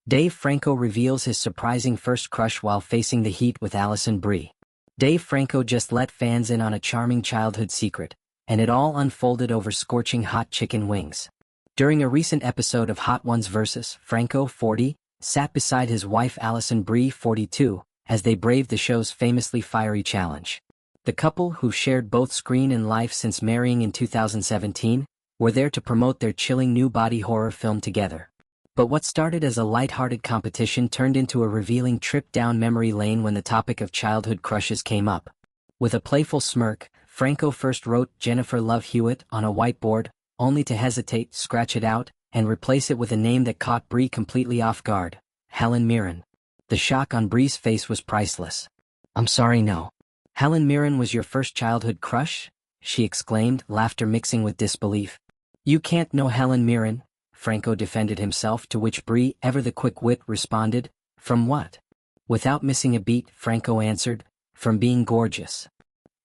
Dave Franco reveals his surprising first crush while facing the heat with Alison Brie. Dave Franco just let fans in on a charming childhood secret, and it all unfolded over scorching hot chicken wings. During a recent episode of Hot Ones vs. Franco, 40, sat beside his wife Alison Brie, 42, as they braved the show's famously fiery challenge. The couple, who shared both screen and life since marrying in 2017, were there to promote their chilling new body horror film together. But what started as a light-hearted competition turned into a revealing trip down memory lane when the topic of childhood crushes came up. With a playful smirk, Franco first wrote Jennifer Love Hewitt on a whiteboard, only to hesitate, scratch it out, and replace it with a name that caught Brie completely off guard: Helen Mirren. The shock on Brie's face was priceless. "I'm sorry, no. Helen Mirren was your first childhood crush?" she exclaimed, laughter mixing with disbelief. "You can't know Helen Mirren," Franco defended himself, to which Brie, ever the quick wit, responded, "From what?" Without missing a beat, Franco answered, "From being gorgeous."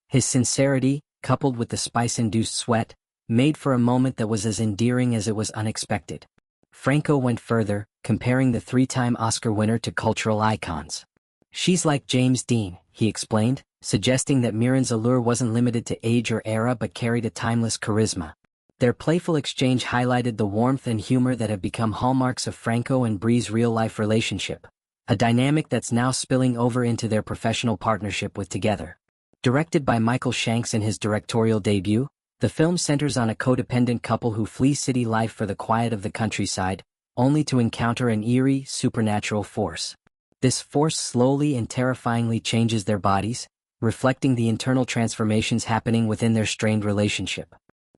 His sincerity, coupled with the spice-induced sweat, made for a moment that was as endearing as it was unexpected. Franco went further, comparing the three-time Oscar winner to cultural icons. "She's like James Dean," he explained, suggesting that Mirren's allure wasn't limited to age or era but carried a timeless charisma. Their playful exchange highlighted the warmth and humor that have become hallmarks of Franco and Brie's real-life relationship, a dynamic that's now spilling over into their professional partnership with Together. Directed by Michael Shanks in his directorial debut, the film centers on a codependent couple who flee city life for the quiet of the countryside, only to encounter an eerie, supernatural force. This force slowly and terrifyingly changes their bodies, reflecting the internal transformations happening within their strained relationship.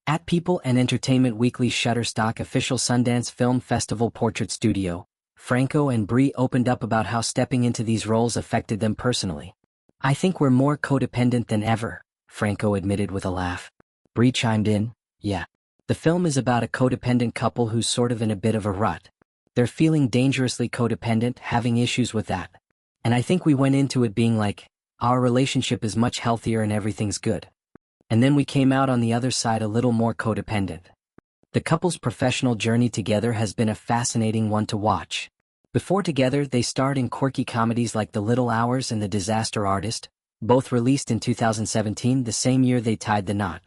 At People and Entertainment Weekly's Shutterstock official Sundance Film Festival portrait studio, Franco and Brie opened up about how stepping into these roles affected them personally. "I think we're more codependent than ever," Franco admitted with a laugh. Brie chimed in, "Yeah. The film is about a codependent couple who's sort of in a bit of a rut. They're feeling dangerously codependent, having issues with that. And I think we went into it being like, our relationship is much healthier and everything's good. And then we came out on the other side a little more codependent." The couple's professional journey together has been a fascinating one to watch. Before Together, they starred in quirky comedies like The Little Hours and The Disaster Artist, both released in 2017, the same year they tied the knot.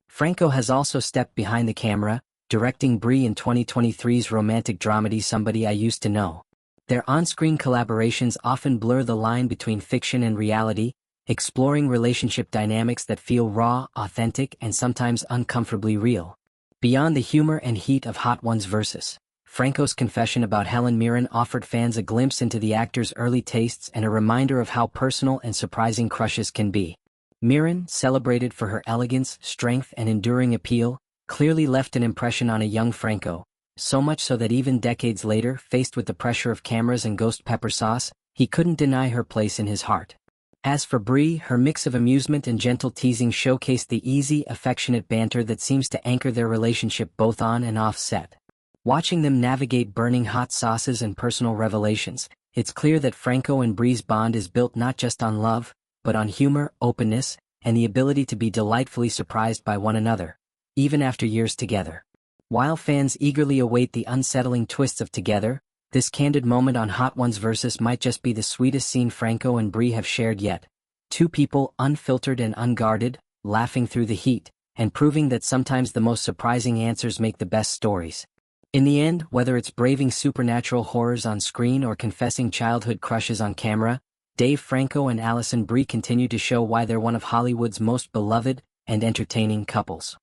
Franco has also stepped behind the camera, directing Brie in 2023's romantic dramedy Somebody I Used to Know. Their on-screen collaborations often blur the line between fiction and reality, exploring relationship dynamics that feel raw, authentic, and sometimes uncomfortably real. Beyond the humor and heat of Hot Ones vs. Franco's confession about Helen Mirren offered fans a glimpse into the actor's early tastes and a reminder of how personal and surprising crushes can be. Mirren, celebrated for her elegance, strength, and enduring appeal, clearly left an impression on a young Franco, so much so that even decades later, faced with the pressure of cameras and ghost pepper sauce, he couldn't deny her place in his heart. As for Brie, her mix of amusement and gentle teasing showcased the easy, affectionate banter that seems to anchor their relationship both on and off set. Watching them navigate burning hot sauces and personal revelations, it's clear that Franco and Brie's bond is built not just on love, but on humor, openness, and the ability to be delightfully surprised by one another, even after years together. While fans eagerly await the unsettling twists of Together, this candid moment on Hot Ones vs. might just be the sweetest scene Franco and Brie have shared yet. Two people, unfiltered and unguarded, laughing through the heat, and proving that sometimes the most surprising answers make the best stories. In the end, whether it's braving supernatural horrors on screen or confessing childhood crushes on camera, Dave Franco and Alison Brie continue to show why they're one of Hollywood's most beloved and entertaining couples.